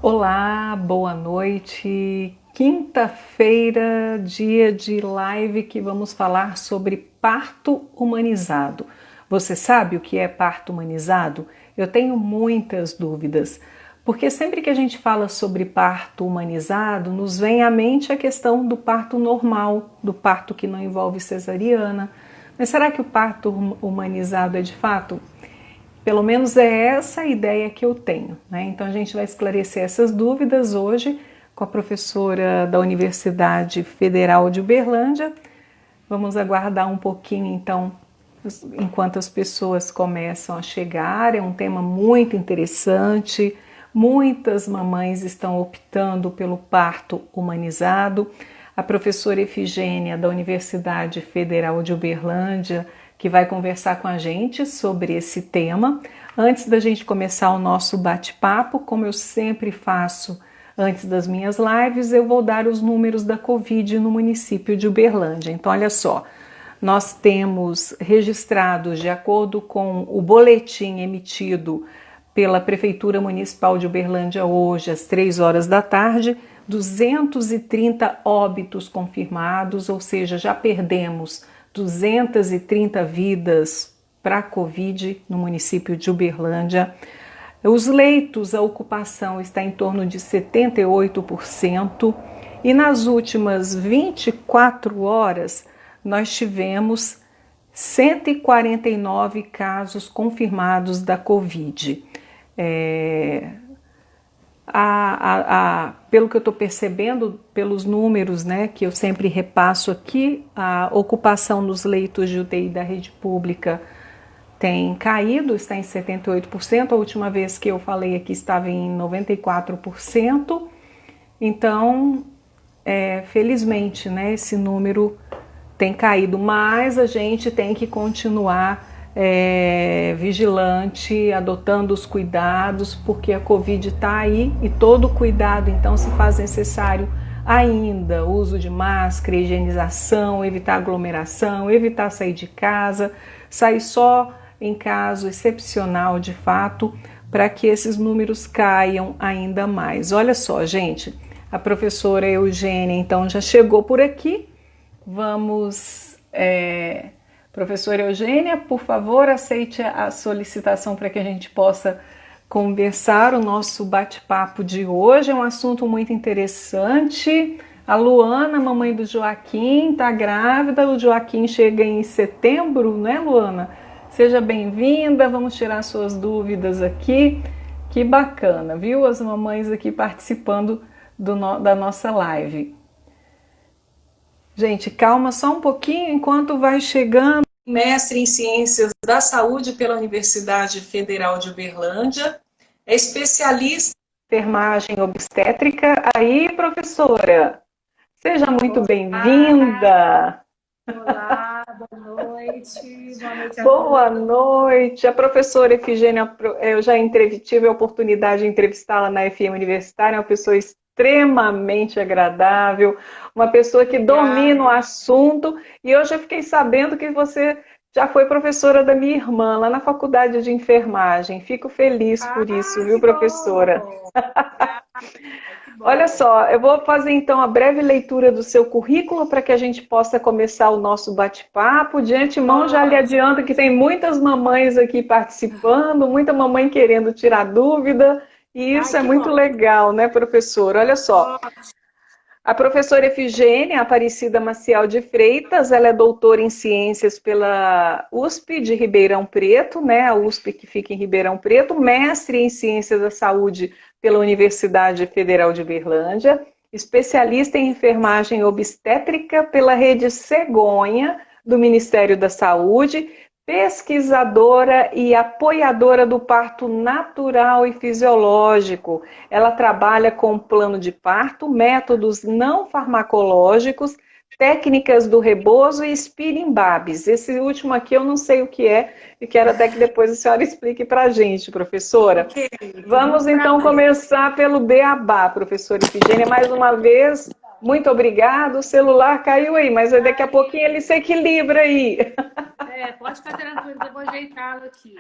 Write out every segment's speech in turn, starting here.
Olá, boa noite. Quinta-feira, dia de live que vamos falar sobre parto humanizado. Você sabe o que é parto humanizado? Eu tenho muitas dúvidas, porque sempre que a gente fala sobre parto humanizado, nos vem à mente a questão do parto normal, do parto que não envolve cesariana. Mas será que o parto humanizado é de fato? Pelo menos é essa a ideia que eu tenho, né? Então a gente vai esclarecer essas dúvidas hoje com a professora da Universidade Federal de Uberlândia. Vamos aguardar um pouquinho então, enquanto as pessoas começam a chegar. É um tema muito interessante. Muitas mamães estão optando pelo parto humanizado. A professora Efigênia da Universidade Federal de Uberlândia, que vai conversar com a gente sobre esse tema. Antes da gente começar o nosso bate-papo, como eu sempre faço antes das minhas lives, eu vou dar os números da Covid no município de Uberlândia. Então, olha só, nós temos registrados, de acordo com o boletim emitido pela Prefeitura Municipal de Uberlândia hoje, às 3 horas da tarde, 230 óbitos confirmados, ou seja, já perdemos 230 vidas para a Covid no município de Uberlândia. Os leitos, a ocupação está em torno de 78%, e nas últimas 24 horas nós tivemos 149 casos confirmados da Covid. Pelo que eu estou percebendo, pelos números, né, que eu sempre repasso aqui, a ocupação nos leitos de UTI da rede pública tem caído, está em 78%. A última vez que eu falei aqui estava em 94%. Então, felizmente, né, esse número tem caído, mas a gente tem que continuar vigilante, adotando os cuidados, porque a Covid está aí e todo cuidado então se faz necessário ainda. Uso de máscara, higienização, evitar aglomeração, evitar sair de casa, sair só em caso excepcional de fato, para que esses números caiam ainda mais. Olha só, gente, a professora Eugênia então já chegou por aqui. Vamos... Professora Eugênia, por favor, aceite a solicitação para que a gente possa conversar o nosso bate-papo de hoje. É um assunto muito interessante. A Luana, mamãe do Joaquim, está grávida. O Joaquim chega em setembro, né, Luana? Seja bem-vinda, vamos tirar suas dúvidas aqui. Que bacana, viu? As mamães aqui participando da nossa live. Gente, calma só um pouquinho enquanto vai chegando. Mestre em Ciências da Saúde pela Universidade Federal de Uberlândia, é especialista em enfermagem obstétrica. Aí, professora, seja muito bem-vinda. Olá, boa noite. Boa noite a Boa todos. noite. A professora Efigênia, eu já tive a oportunidade de entrevistá-la na FM Universitária, é uma pessoa extremamente agradável, uma pessoa que domina o assunto, e hoje eu fiquei sabendo que você já foi professora da minha irmã lá na faculdade de enfermagem. Fico feliz por isso, viu, Que professora? bom! Que Olha bom. só, eu vou fazer então a breve leitura do seu currículo para que a gente possa começar o nosso bate-papo. De antemão, já lhe adianto que tem muitas mamães aqui participando, muita mamãe querendo tirar dúvida, e isso é Que muito bom. legal, né, professora? Olha só, a professora Efigênia Aparecida Maciel de Freitas, ela é doutora em Ciências pela USP de Ribeirão Preto, né, a USP que fica em Ribeirão Preto, mestre em Ciências da Saúde pela Universidade Federal de Uberlândia, especialista em enfermagem obstétrica pela Rede Cegonha, do Ministério da Saúde, pesquisadora e apoiadora do parto natural e fisiológico. Ela trabalha com plano de parto, métodos não farmacológicos, técnicas do rebozo e Spirimbabes. Esse último aqui eu não sei o que é e quero até que depois a senhora explique para a gente, professora. Ok. Vamos então começar pelo beabá, professora Efigênia. Mais uma vez, muito obrigado. O celular caiu aí, mas daqui a pouquinho ele se equilibra aí. Pode ficar tranquilo que eu vou ajeitá-lo aqui.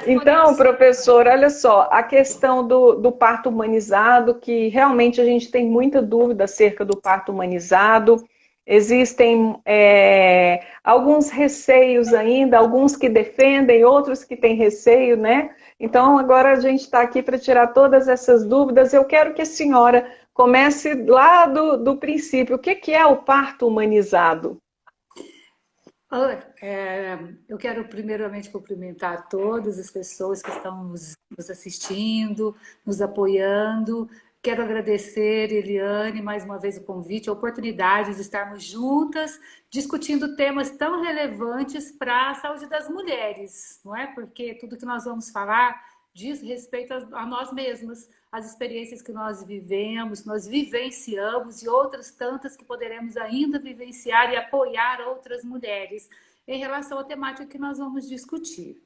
Então, professor, olha só, a questão do parto humanizado, que realmente a gente tem muita dúvida acerca do parto humanizado. Existem alguns receios ainda, alguns que defendem, outros que têm receio, né? Então, agora a gente está aqui para tirar todas essas dúvidas. Eu quero que a senhora comece lá do princípio. O que é o parto humanizado? Eu quero primeiramente cumprimentar todas as pessoas que estão nos assistindo, nos apoiando. Quero agradecer, Eliane, mais uma vez o convite, a oportunidade de estarmos juntas discutindo temas tão relevantes para a saúde das mulheres, não é? Porque tudo que nós vamos falar diz respeito a nós mesmas, as experiências que nós vivemos, que nós vivenciamos e outras tantas que poderemos ainda vivenciar e apoiar outras mulheres em relação à temática que nós vamos discutir.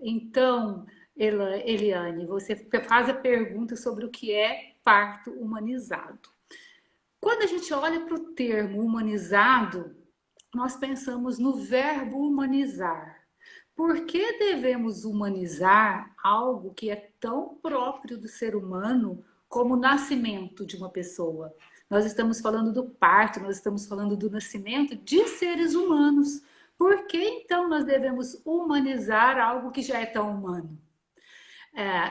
Então, Eliane, você faz a pergunta sobre o que é parto humanizado. Quando a gente olha para o termo humanizado, nós pensamos no verbo humanizar. Por que devemos humanizar algo que é tão próprio do ser humano como o nascimento de uma pessoa? Nós estamos falando do parto, nós estamos falando do nascimento de seres humanos. Por que então nós devemos humanizar algo que já é tão humano?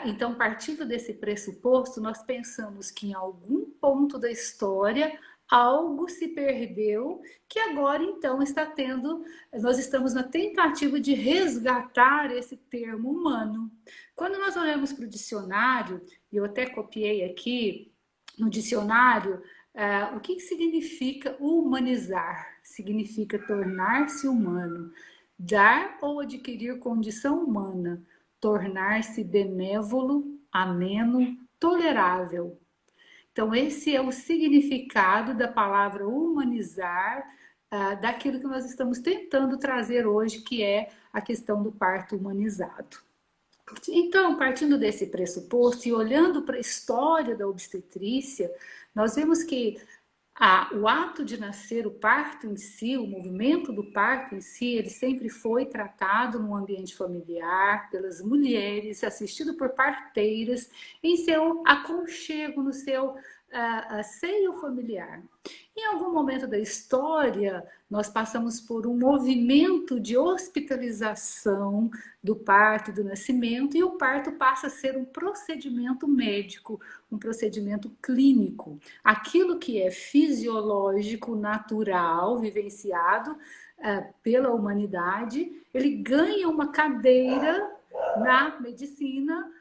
Então, partindo desse pressuposto, nós pensamos que em algum ponto da história algo se perdeu, que agora então nós estamos na tentativa de resgatar esse termo humano. Quando nós olhamos para o dicionário, e eu até copiei aqui no dicionário, o que significa humanizar? Significa tornar-se humano, dar ou adquirir condição humana, tornar-se benévolo, ameno, tolerável. Então, esse é o significado da palavra humanizar, daquilo que nós estamos tentando trazer hoje, que é a questão do parto humanizado. Então, partindo desse pressuposto e olhando para a história da obstetrícia, nós vemos que o ato de nascer, o parto em si, o movimento do parto em si, ele sempre foi tratado no ambiente familiar, pelas mulheres, assistido por parteiras, em seu aconchego, no seu seio familiar. Em algum momento da história, nós passamos por um movimento de hospitalização do parto e do nascimento, e o parto passa a ser um procedimento médico, um procedimento clínico. Aquilo que é fisiológico, natural, vivenciado pela humanidade, ele ganha uma cadeira na medicina,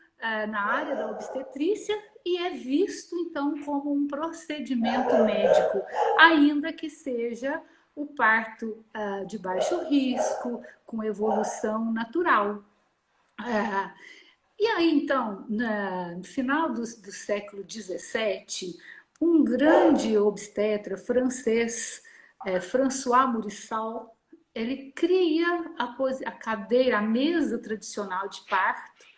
na área da obstetrícia, e é visto então como um procedimento médico, ainda que seja o parto de baixo risco, com evolução natural. E aí então, no final do século XVII, um grande obstetra francês, François Mourissal, ele cria a cadeira, a mesa tradicional de parto,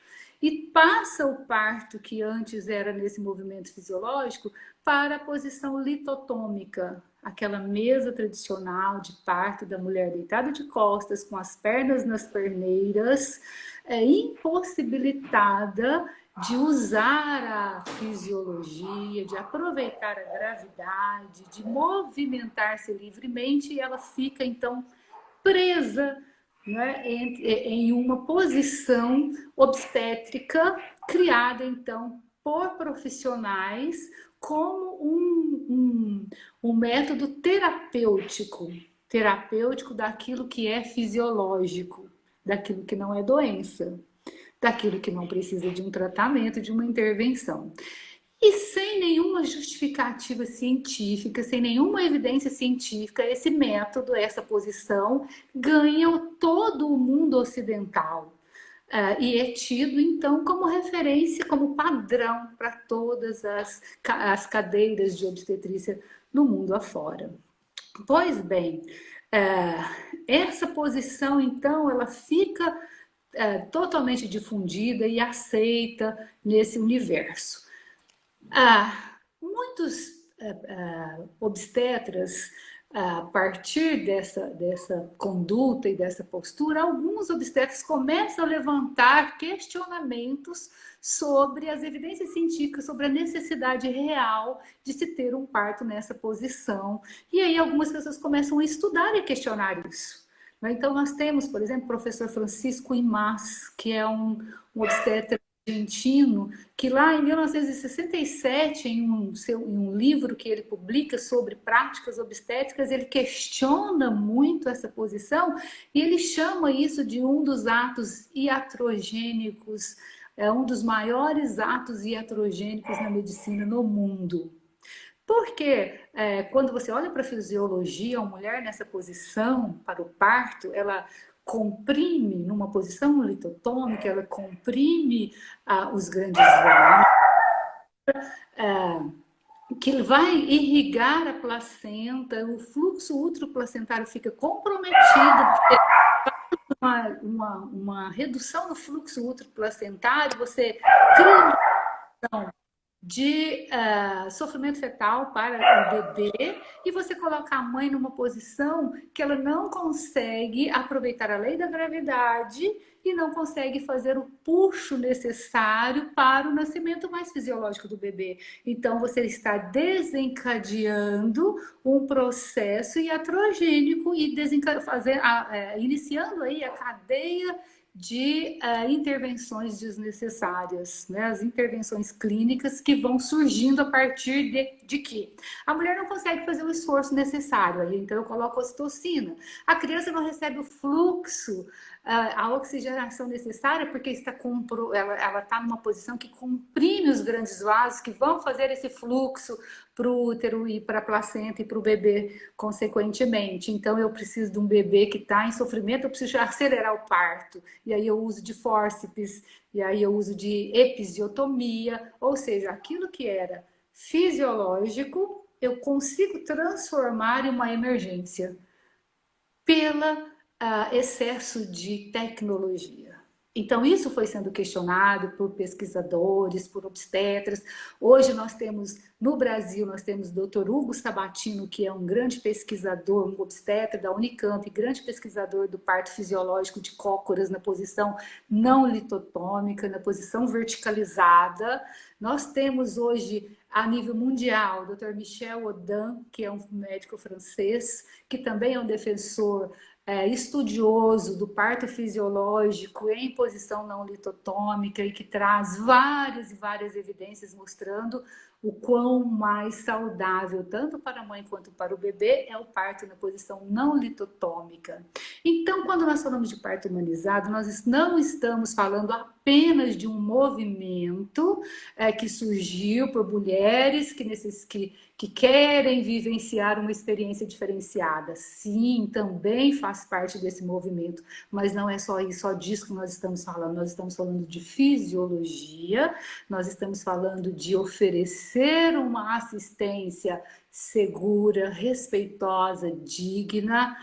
e passa o parto, que antes era nesse movimento fisiológico, para a posição litotômica, aquela mesa tradicional de parto da mulher deitada de costas, com as pernas nas perneiras, impossibilitada de usar a fisiologia, de aproveitar a gravidade, de movimentar-se livremente, e ela fica então presa, né, em uma posição obstétrica criada então por profissionais como um método terapêutico daquilo que é fisiológico, daquilo que não é doença, daquilo que não precisa de um tratamento, de uma intervenção. E sem nenhuma justificativa científica, sem nenhuma evidência científica, esse método, essa posição, ganha todo o mundo ocidental. E é tido, então, como referência, como padrão para todas as cadeiras de obstetrícia no mundo afora. Pois bem, essa posição, então, ela fica totalmente difundida e aceita nesse universo. Muitos obstetras a partir dessa conduta e dessa postura, alguns obstetras começam a levantar questionamentos sobre as evidências científicas, sobre a necessidade real de se ter um parto nessa posição. E aí algumas pessoas começam a estudar e questionar isso. Então nós temos, por exemplo, o professor Francisco Imaz, que é um obstetra argentino, que lá em 1967, em um livro que ele publica sobre práticas obstétricas, ele questiona muito essa posição e ele chama isso de um dos atos iatrogênicos, um dos maiores atos iatrogênicos na medicina no mundo. Porque quando você olha para a fisiologia, a mulher nessa posição para o parto, ela comprime numa posição litotômica, ela comprime os grandes vasos, que vai irrigar a placenta, o fluxo uteroplacentário fica comprometido, uma redução no fluxo uteroplacentário, você cria de sofrimento fetal para o bebê e você coloca a mãe numa posição que ela não consegue aproveitar a lei da gravidade e não consegue fazer o puxo necessário para o nascimento mais fisiológico do bebê. Então você está desencadeando um processo iatrogênico e iniciando aí a cadeia de intervenções desnecessárias, né? As intervenções clínicas que vão surgindo a partir de que a mulher não consegue fazer o esforço necessário, aí então eu coloco ocitocina. A criança não recebe o fluxo, a oxigenação necessária, porque ela está numa posição que comprime os grandes vasos que vão fazer esse fluxo para o útero e para a placenta e para o bebê, consequentemente. Então, eu preciso de um bebê que está em sofrimento, eu preciso acelerar o parto. E aí eu uso de fórceps, e aí eu uso de episiotomia, ou seja, aquilo que era fisiológico, eu consigo transformar em uma emergência pela excesso de tecnologia. Então, isso foi sendo questionado por pesquisadores, por obstetras. Hoje nós temos, no Brasil, nós temos o Dr. Hugo Sabatino, que é um grande pesquisador, um obstetra da Unicamp, grande pesquisador do parto fisiológico de cócoras na posição não litotômica, na posição verticalizada. Nós temos hoje, a nível mundial, o Dr. Michel Audin, que é um médico francês, que também é um defensor estudioso do parto fisiológico em posição não litotômica e que traz várias e várias evidências mostrando o quão mais saudável, tanto para a mãe quanto para o bebê, é o parto na posição não litotômica. Então, quando nós falamos de parto humanizado, nós não estamos falando apenas de um movimento que surgiu por mulheres que querem vivenciar uma experiência diferenciada. Sim, também faz parte desse movimento, mas não é só disso que nós estamos falando. Nós estamos falando de fisiologia, nós estamos falando de oferecer uma assistência segura, respeitosa, digna,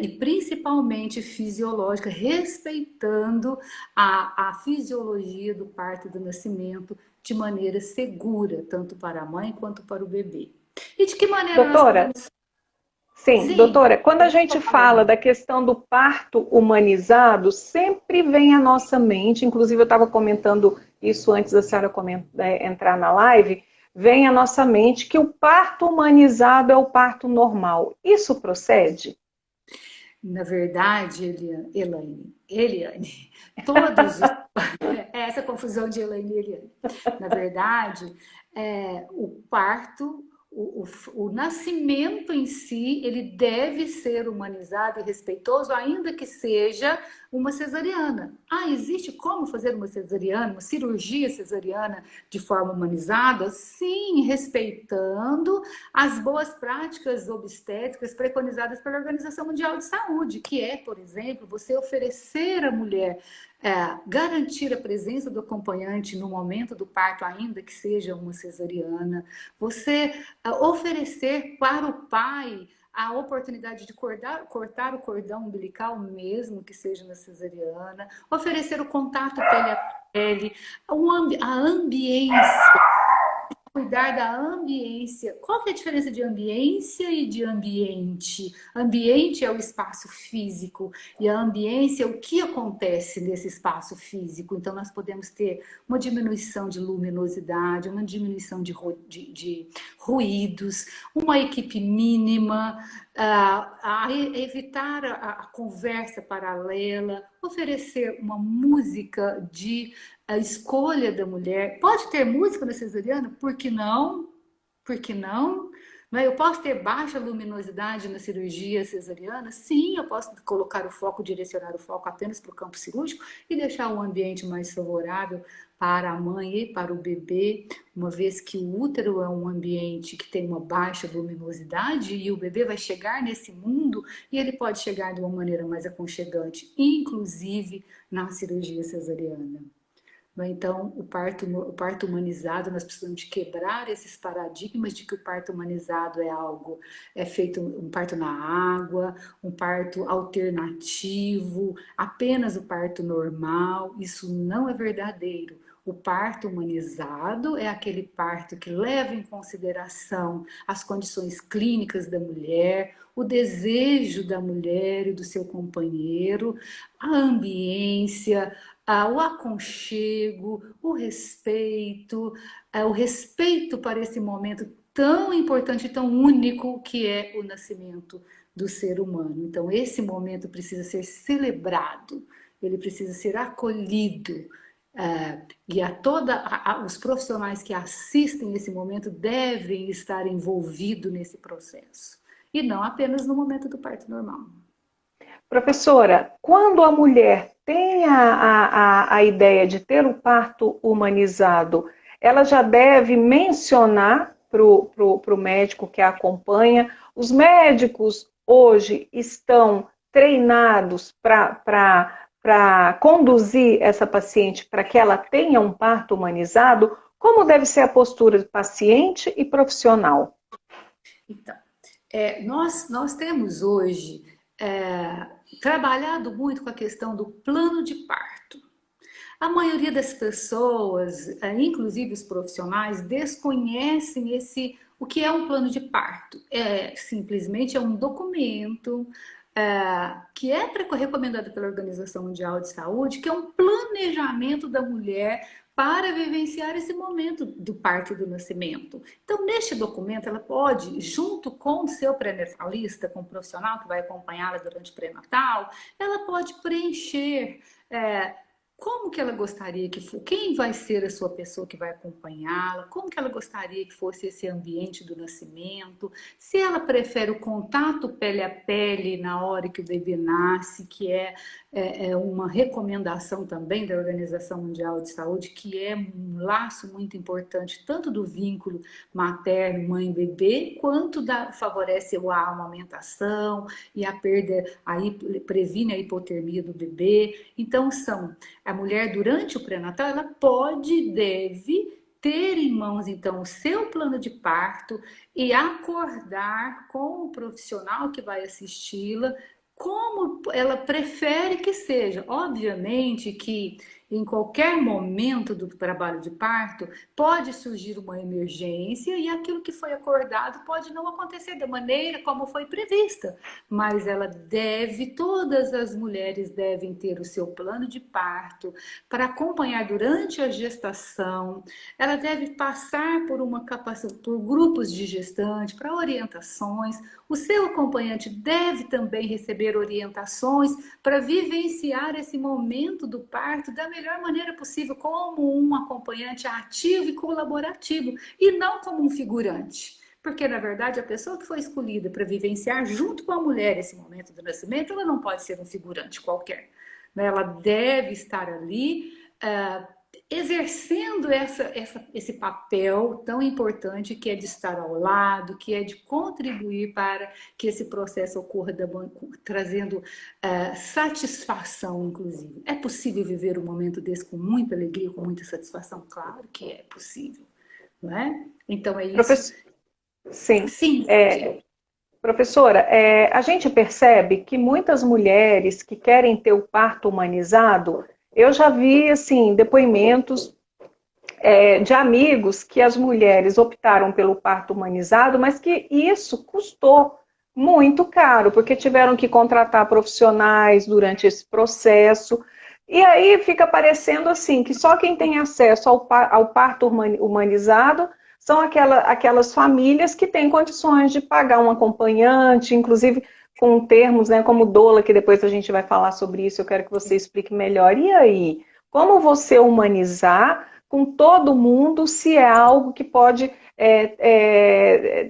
e principalmente fisiológica, respeitando a fisiologia do parto e do nascimento de maneira segura, tanto para a mãe quanto para o bebê. E de que maneira doutora, nós podemos... Sim, doutora, quando a gente fala da questão do parto humanizado, sempre vem à nossa mente, inclusive eu estava comentando isso antes da senhora entrar na live, vem à nossa mente que o parto humanizado é o parto normal. Isso procede? Na verdade, Eliane, todos os... essa confusão de Elaine e Eliane. Na verdade, o parto, o nascimento em si, ele deve ser humanizado e respeitoso, ainda que seja uma cesariana. Existe como fazer uma cesariana, uma cirurgia cesariana de forma humanizada? Sim, respeitando as boas práticas obstétricas preconizadas pela Organização Mundial de Saúde, que é, por exemplo, você oferecer à mulher garantir a presença do acompanhante no momento do parto, ainda que seja uma cesariana, você oferecer para o pai a oportunidade de cortar o cordão umbilical, mesmo que seja na cesariana, oferecer o contato pele a pele, a ambiência cuidar da ambiência. Qual que é a diferença de ambiência e de ambiente? Ambiente é o espaço físico e a ambiência é o que acontece nesse espaço físico. Então, nós podemos ter uma diminuição de luminosidade, uma diminuição de ruídos, uma equipe mínima, a evitar a conversa paralela, oferecer uma música de a escolha da mulher. Pode ter música na cesariana? Por que não? Por que não? Eu posso ter baixa luminosidade na cirurgia cesariana? Sim, eu posso colocar o foco, direcionar o foco apenas para o campo cirúrgico e deixar o ambiente mais favorável para a mãe e para o bebê, uma vez que o útero é um ambiente que tem uma baixa luminosidade e o bebê vai chegar nesse mundo e ele pode chegar de uma maneira mais aconchegante, inclusive na cirurgia cesariana. Então, o parto humanizado, nós precisamos de quebrar esses paradigmas de que o parto humanizado é algo, é feito um parto na água, um parto alternativo, apenas o parto normal. Isso não é verdadeiro. O parto humanizado é aquele parto que leva em consideração as condições clínicas da mulher, o desejo da mulher e do seu companheiro, a ambiência, o aconchego, o respeito para esse momento tão importante e tão único que é o nascimento do ser humano. Então, esse momento precisa ser celebrado, ele precisa ser acolhido. E os profissionais que assistem esse momento devem estar envolvidos nesse processo. E não apenas no momento do parto normal. Professora, quando a mulher tem a ideia de ter o parto humanizado, ela já deve mencionar para o médico que a acompanha. Os médicos hoje estão treinados para conduzir essa paciente para que ela tenha um parto humanizado. Como deve ser a postura do paciente e profissional? Então, nós temos hoje trabalhado muito com a questão do plano de parto. A maioria das pessoas, inclusive os profissionais, desconhecem o que é um plano de parto. Simplesmente é um documento que é recomendado pela Organização Mundial de Saúde, que é um planejamento da mulher para vivenciar esse momento do parto e do nascimento. Então, neste documento, ela pode, junto com o seu pré-natalista, com o profissional que vai acompanhá-la durante o pré-natal, ela pode preencher como que ela gostaria que fosse, quem vai ser a sua pessoa que vai acompanhá-la, como que ela gostaria que fosse esse ambiente do nascimento, se ela prefere o contato pele a pele na hora que o bebê nasce, que é uma recomendação também da Organização Mundial de Saúde, que é um laço muito importante, tanto do vínculo materno, mãe-bebê, quanto favorece a amamentação e a perda, previne a hipotermia do bebê. Então, a mulher, durante o pré-natal, ela deve ter em mãos, então, o seu plano de parto e acordar com o profissional que vai assisti-la, como ela prefere que seja. Obviamente que em qualquer momento do trabalho de parto pode surgir uma emergência e aquilo que foi acordado pode não acontecer da maneira como foi prevista, mas todas as mulheres devem ter o seu plano de parto para acompanhar durante a gestação. Ela deve passar por por grupos de gestante, para orientações. O seu acompanhante deve também receber orientações para vivenciar esse momento do parto da melhor maneira possível, como um acompanhante ativo e colaborativo, e não como um figurante. Porque, na verdade, a pessoa que foi escolhida para vivenciar junto com a mulher esse momento do nascimento, ela não pode ser um figurante qualquer. Ela deve estar ali exercendo esse papel tão importante que é de estar ao lado, que é de contribuir para que esse processo ocorra trazendo satisfação, inclusive. É possível viver um momento desse com muita alegria, com muita satisfação? Claro que é possível, não é? Então é isso. Sim. Professora, a gente percebe que muitas mulheres que querem ter o parto humanizado, eu já vi, assim, depoimentos de amigos que as mulheres optaram pelo parto humanizado, mas que isso custou muito caro, porque tiveram que contratar profissionais durante esse processo. E aí fica parecendo assim, que só quem tem acesso ao parto humanizado são aquelas famílias que têm condições de pagar um acompanhante, inclusive com termos, né, como doula, que depois a gente vai falar sobre isso, eu quero que você explique melhor. E aí, como você humanizar com todo mundo se é algo que pode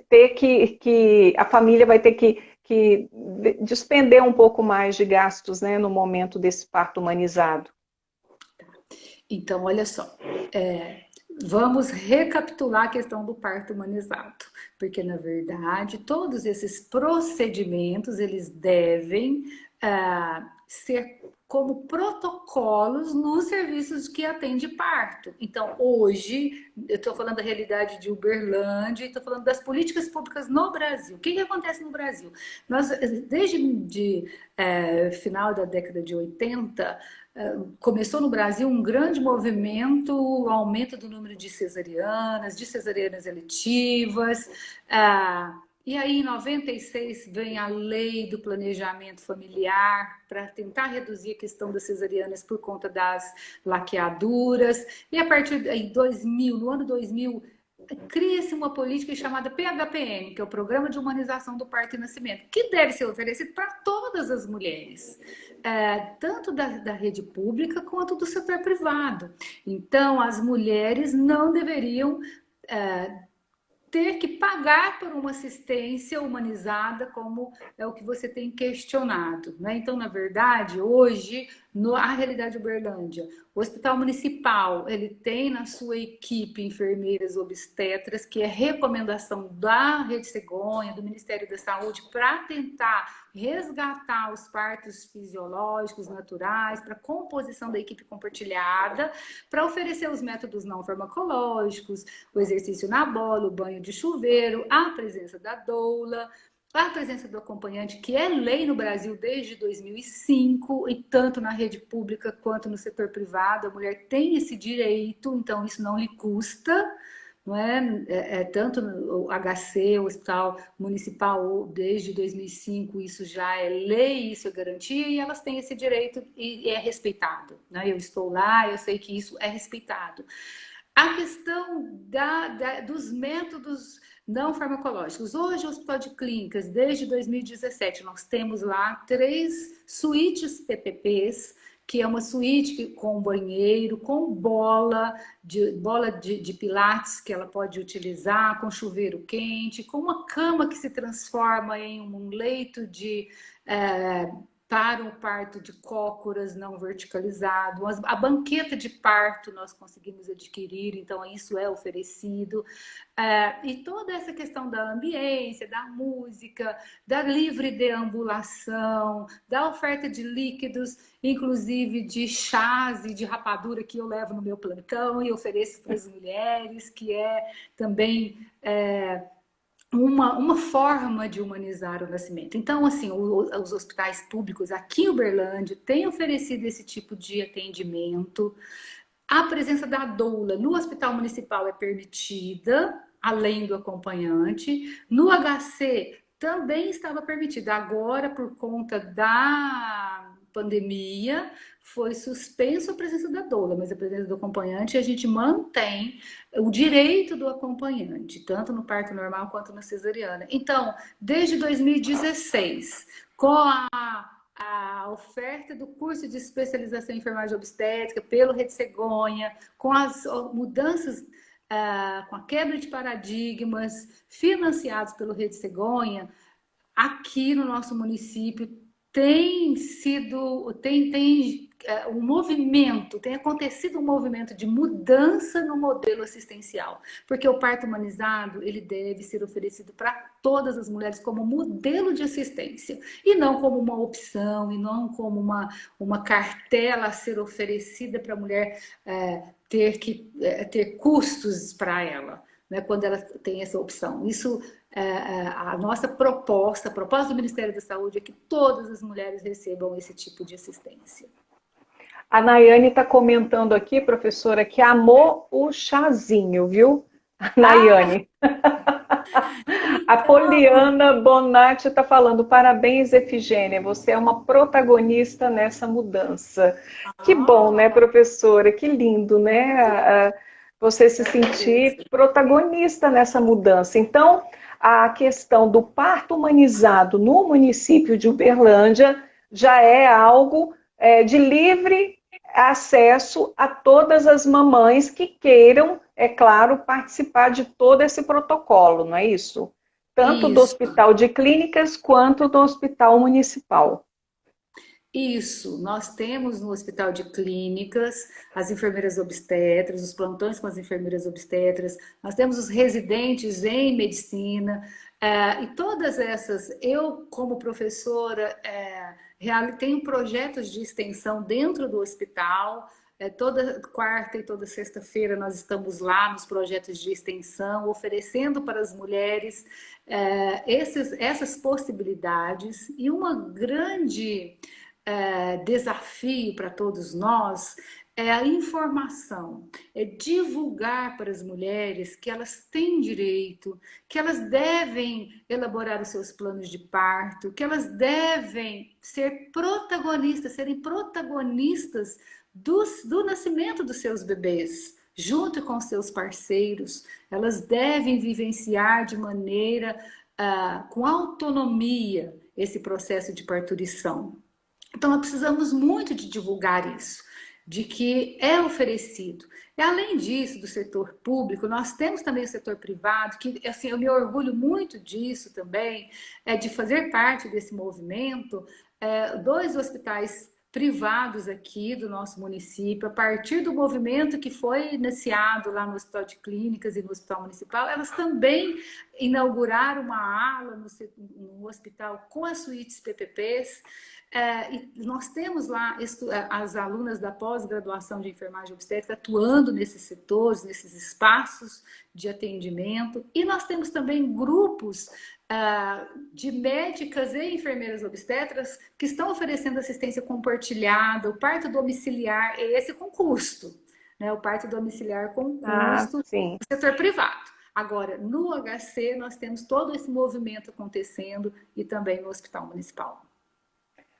ter que a família vai ter que despender um pouco mais de gastos, né, no momento desse parto humanizado? Então, olha só, vamos recapitular a questão do parto humanizado, porque na verdade todos esses procedimentos eles devem ser como protocolos nos serviços que atende parto. Então, hoje, eu estou falando da realidade de Uberlândia e estou falando das políticas públicas no Brasil. O que acontece no Brasil? Nós, desde final da década de 80, começou no Brasil um grande movimento, o aumento do número de cesarianas eletivas. E aí, em 96, vem a lei do planejamento familiar para tentar reduzir a questão das cesarianas por conta das laqueaduras. E a partir de 2000, no ano 2000, cria-se uma política chamada PHPM, que é o Programa de Humanização do Parto e Nascimento, que deve ser oferecido para todas as mulheres, tanto da rede pública quanto do setor privado. Então, as mulheres não deveriam ter que pagar por uma assistência humanizada, como é o que você tem questionado, né? Então, na verdade, hoje, a realidade de Uberlândia, o Hospital Municipal, ele tem na sua equipe enfermeiras obstetras, que é recomendação da Rede Cegonha, do Ministério da Saúde, para tentar resgatar os partos fisiológicos, naturais, para composição da equipe compartilhada, para oferecer os métodos não farmacológicos, o exercício na bola, o banho de chuveiro, a presença da doula, a presença do acompanhante, que é lei no Brasil desde 2005, e tanto na rede pública quanto no setor privado, a mulher tem esse direito, então isso não lhe custa, não é? Tanto no HC, o Hospital Municipal, desde 2005, isso já é lei, isso é garantia, e elas têm esse direito e é respeitado, né? Eu estou lá, eu sei que isso é respeitado. A questão dos métodos não farmacológicos. Hoje, o Hospital de Clínicas, desde 2017, nós temos lá 3 suítes PPPs, que é uma suíte com banheiro, com bola de pilates que ela pode utilizar, com chuveiro quente, com uma cama que se transforma em um leito para o parto de cócoras não verticalizado. A banqueta de parto nós conseguimos adquirir, então isso é oferecido. E toda essa questão da ambiência, da música, da livre deambulação, da oferta de líquidos, inclusive de chás e de rapadura que eu levo no meu plantão e ofereço para as mulheres, que é também uma forma de humanizar o nascimento. Então, assim, os hospitais públicos aqui em Uberlândia têm oferecido esse tipo de atendimento. A presença da doula no hospital municipal é permitida, além do acompanhante. No HC também estava permitida. Agora, por conta da pandemia, foi suspenso a presença da doula, mas a presença do acompanhante a gente mantém o direito do acompanhante, tanto no parto normal quanto na cesariana. Então, desde 2016, com a oferta do curso de especialização em enfermagem obstétrica pelo Rede Cegonha, com as mudanças, com a quebra de paradigmas financiados pelo Rede Cegonha, aqui no nosso município tem acontecido um movimento de mudança no modelo assistencial, porque o parto humanizado ele deve ser oferecido para todas as mulheres como modelo de assistência, e não como uma opção, e não como uma cartela a ser oferecida para a mulher ter custos para ela, né, quando ela tem essa opção. Isso a nossa proposta, a proposta do Ministério da Saúde é que todas as mulheres recebam esse tipo de assistência. A Nayane está comentando aqui, professora, que amou o chazinho, viu? A Ah, Nayane. A então, Poliana Bonatti está falando, parabéns, Efigênia, você é uma protagonista nessa mudança. Que bom, né, ah, professora? Que lindo, né? Você se eu agradeço. sentir protagonista nessa mudança. Então, a questão do parto humanizado no município de Uberlândia já é algo de livre acesso a todas as mamães que queiram, é claro, participar de todo esse protocolo, não é isso? Tanto do Isso. Hospital de Clínicas quanto do Hospital Municipal. Isso, nós temos no Hospital de Clínicas as enfermeiras obstetras, os plantões com as enfermeiras obstetras, nós temos os residentes em medicina, e todas essas, eu como professora, tenho projetos de extensão dentro do hospital, toda quarta e toda sexta-feira nós estamos lá nos projetos de extensão, oferecendo para as mulheres essas possibilidades, e uma grande desafio para todos nós é a informação, é divulgar para as mulheres que elas têm direito, que elas devem elaborar os seus planos de parto, que elas devem ser protagonistas, serem protagonistas do nascimento dos seus bebês, junto com seus parceiros. Elas devem vivenciar de maneira com autonomia esse processo de parturição. Então, nós precisamos muito de divulgar isso, de que é oferecido. E, além disso, do setor público, nós temos também o setor privado, que assim, eu me orgulho muito disso também, de fazer parte desse movimento. Dois hospitais privados aqui do nosso município, a partir do movimento que foi iniciado lá no Hospital de Clínicas e no Hospital Municipal, elas também inauguraram uma ala no hospital com as suítes PPPs, e nós temos lá as alunas da pós-graduação de enfermagem obstétrica atuando nesses setores, nesses espaços de atendimento, e nós temos também grupos de médicas e enfermeiras obstetras que estão oferecendo assistência compartilhada, o parto domiciliar, esse com custo, né? O parto domiciliar com Ah, custo sim. no setor privado. Agora, no HC, nós temos todo esse movimento acontecendo e também no Hospital Municipal.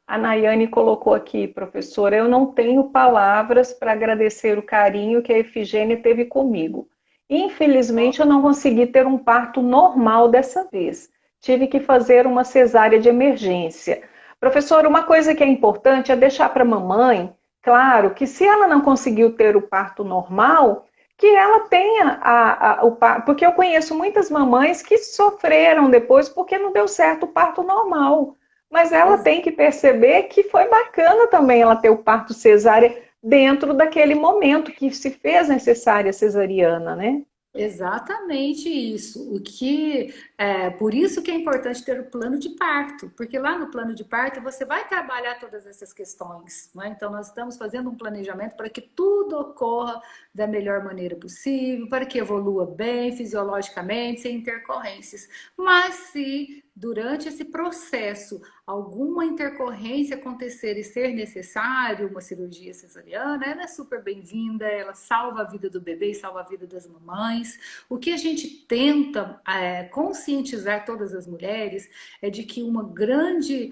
A Nayane colocou aqui, professora, eu não tenho palavras para agradecer o carinho que a Efigênia teve comigo. Infelizmente, eu não consegui ter um parto normal dessa vez. Tive que fazer uma cesárea de emergência. Professora, uma coisa que é importante é deixar para a mamãe, claro, que se ela não conseguiu ter o parto normal, que ela tenha o parto, porque eu conheço muitas mamães que sofreram depois porque não deu certo o parto normal. Mas ela tem que perceber que foi bacana também ela ter o parto cesárea dentro daquele momento que se fez necessária a cesariana, né? Exatamente isso. Por isso que é importante ter o plano de parto, porque lá no plano de parto você vai trabalhar todas essas questões, não é? Então nós estamos fazendo um planejamento para que tudo ocorra da melhor maneira possível, para que evolua bem fisiologicamente, sem intercorrências. Mas se durante esse processo alguma intercorrência acontecer e ser necessário uma cirurgia cesariana, ela é super bem-vinda, ela salva a vida do bebê e salva a vida das mamães. O que a gente tenta conscientizar todas as mulheres é de que uma grande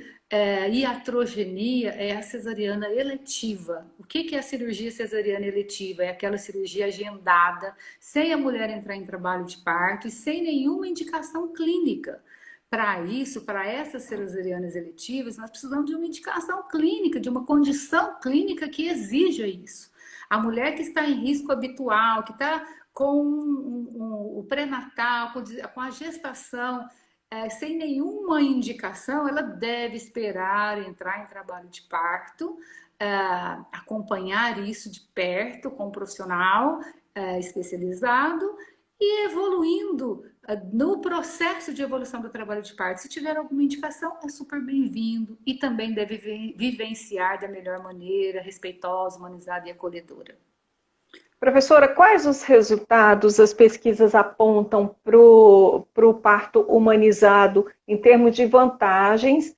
iatrogenia é a cesariana eletiva. O que é a cirurgia cesariana eletiva? É aquela cirurgia agendada, sem a mulher entrar em trabalho de parto e sem nenhuma indicação clínica. Para isso, para essas cesarianas eletivas, nós precisamos de uma indicação clínica, de uma condição clínica que exija isso. A mulher que está em risco habitual, que está com o pré-natal, com a gestação, sem nenhuma indicação, ela deve esperar entrar em trabalho de parto, acompanhar isso de perto com um profissional especializado e evoluindo no processo de evolução do trabalho de parto. Se tiver alguma indicação, é super bem-vindo e também deve vivenciar da melhor maneira, respeitosa, humanizada e acolhedora. Professora, quais os resultados as pesquisas apontam para o parto humanizado em termos de vantagens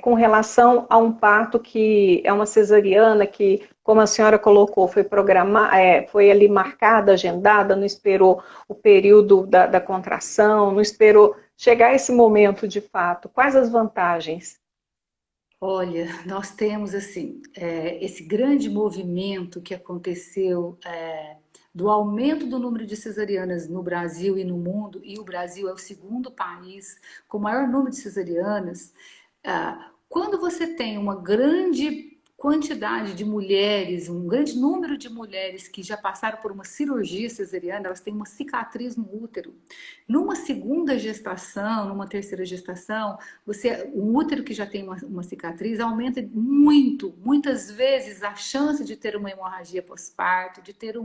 com relação a um parto que é uma cesariana que, como a senhora colocou, foi programada, foi ali marcada, agendada, não esperou o período da contração, não esperou chegar esse momento de fato. Quais as vantagens? Olha, nós temos assim esse grande movimento que aconteceu do aumento do número de cesarianas no Brasil e no mundo, e o Brasil é o segundo país com o maior número de cesarianas. Quando você tem uma grande quantidade de mulheres, um grande número de mulheres que já passaram por uma cirurgia cesariana, elas têm uma cicatriz no útero. Numa segunda gestação, numa terceira gestação, o útero que já tem uma cicatriz aumenta muito, muitas vezes a chance de ter uma hemorragia pós-parto, de ter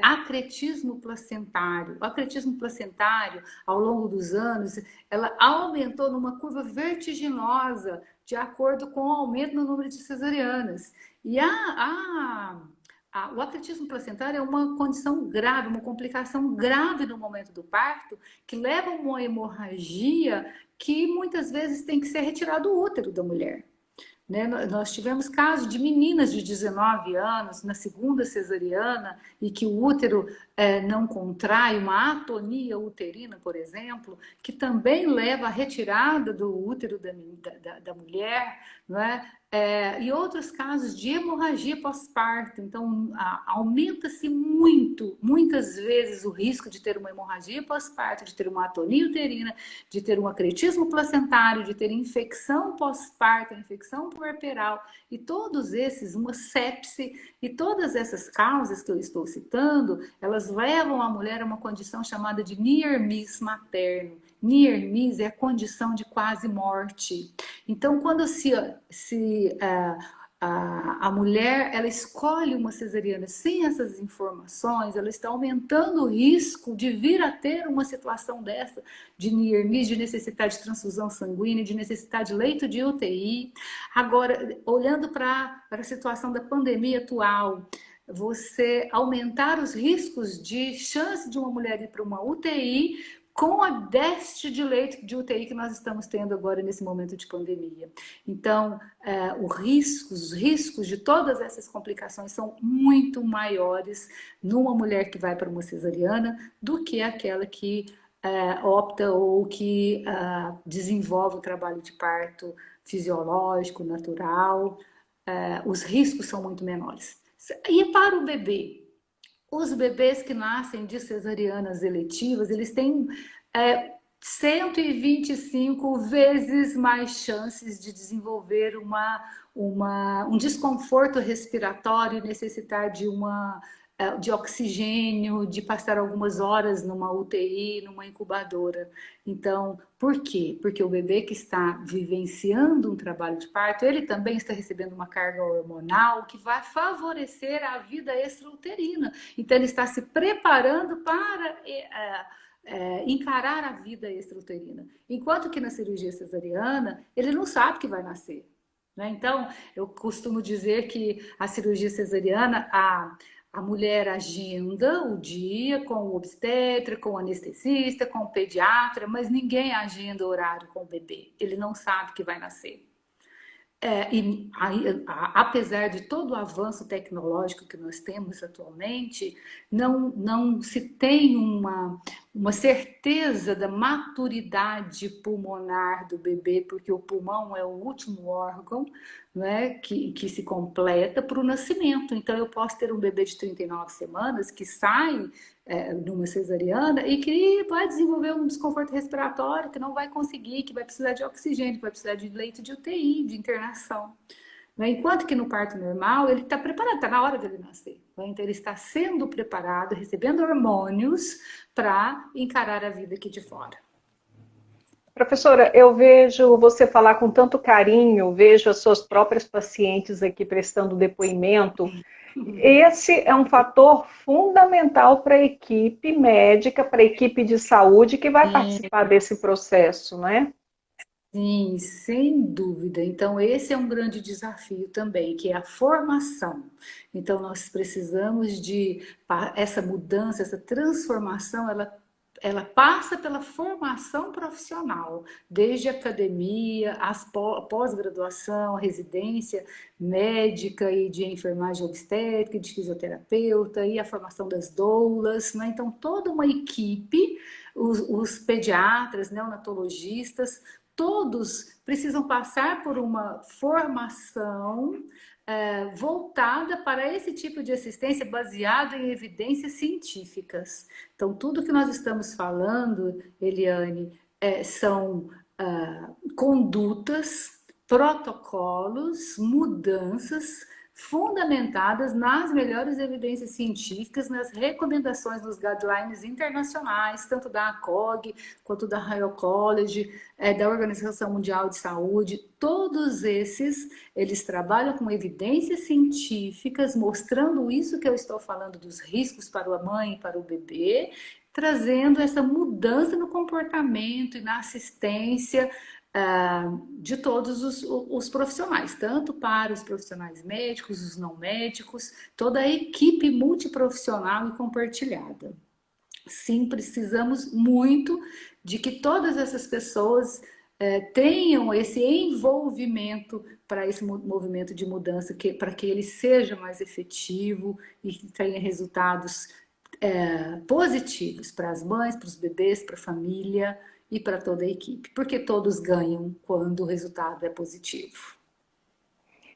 acretismo placentário. O acretismo placentário, ao longo dos anos, ela aumentou numa curva vertiginosa de acordo com o aumento no número de cesarianas. E o acretismo placentário é uma condição grave, uma complicação grave no momento do parto, que leva a uma hemorragia que muitas vezes tem que ser retirado do útero da mulher. Né? Nós tivemos casos de meninas de 19 anos na segunda cesariana e que o útero não contrai, uma atonia uterina, por exemplo, que também leva à retirada do útero da mulher, não é? E outros casos de hemorragia pós-parto. Então, aumenta-se muitas vezes o risco de ter uma hemorragia pós-parto, de ter uma atonia uterina, de ter um acretismo placentário, de ter infecção pós-parto, infecção puerperal, e todos esses, uma sepse, e todas essas causas que eu estou citando, elas levam a mulher a uma condição chamada de near miss materno. Near miss é a condição de quase morte. Então, quando a mulher ela escolhe uma cesariana sem essas informações, ela está aumentando o risco de vir a ter uma situação dessa, de near miss, de necessitar de transfusão sanguínea, de necessitar de leito de UTI. Agora, olhando para a situação da pandemia atual, você aumentar os riscos de chance de uma mulher ir para uma UTI com a déficit de leito de UTI que nós estamos tendo agora nesse momento de pandemia. Então, os riscos de todas essas complicações são muito maiores numa mulher que vai para uma cesariana do que aquela que opta ou que desenvolve o trabalho de parto fisiológico, natural. Os riscos são muito menores. E para o bebê? Os bebês que nascem de cesarianas eletivas, eles têm 125 vezes mais chances de desenvolver um desconforto respiratório, necessitar de oxigênio, de passar algumas horas numa UTI, numa incubadora. Então, por quê? Porque o bebê que está vivenciando um trabalho de parto, ele também está recebendo uma carga hormonal que vai favorecer a vida extrauterina. Então, ele está se preparando para encarar a vida extrauterina. Enquanto que na cirurgia cesariana, ele não sabe que vai nascer. Né? Então, eu costumo dizer que a cirurgia cesariana, a mulher agenda o dia com o obstetra, com o anestesista, com o pediatra, mas ninguém agenda o horário com o bebê. Ele não sabe que vai nascer. Apesar de todo o avanço tecnológico que nós temos atualmente, não se tem uma certeza da maturidade pulmonar do bebê, porque o pulmão é o último órgão, né, que se completa para o nascimento. Então, eu posso ter um bebê de 39 semanas que sai numa cesariana e que vai desenvolver um desconforto respiratório, que não vai conseguir, que vai precisar de oxigênio, que vai precisar de leito de UTI, de internação. Enquanto que no parto normal, ele está preparado, está na hora dele nascer. Então, ele está sendo preparado, recebendo hormônios para encarar a vida aqui de fora. Professora, eu vejo você falar com tanto carinho, vejo as suas próprias pacientes aqui prestando depoimento. Esse é um fator fundamental para a equipe médica, para a equipe de saúde que vai participar desse processo, não é? Sim, sem dúvida. Então, esse é um grande desafio também, que é a formação. Então, nós precisamos essa mudança, essa transformação, ela ela passa pela formação profissional, desde a academia, pós-graduação, residência médica e de enfermagem obstétrica, de fisioterapeuta e a formação das doulas, né? Então, toda uma equipe, os pediatras, neonatologistas, todos precisam passar por uma formação voltada para esse tipo de assistência baseada em evidências científicas. Então, tudo que nós estamos falando, Eliane, são condutas, protocolos, mudanças fundamentadas nas melhores evidências científicas, nas recomendações dos guidelines internacionais, tanto da ACOG quanto da Royal College, da Organização Mundial de Saúde. Todos esses, eles trabalham com evidências científicas, mostrando isso que eu estou falando dos riscos para a mãe e para o bebê, trazendo essa mudança no comportamento e na assistência de todos os profissionais, tanto para os profissionais médicos, os não médicos, toda a equipe multiprofissional e compartilhada. Sim, precisamos muito de que todas essas pessoas tenham esse envolvimento para esse movimento de mudança, para que ele seja mais efetivo e que tenha resultados positivos para as mães, para os bebês, para a família e para toda a equipe, porque todos ganham quando o resultado é positivo.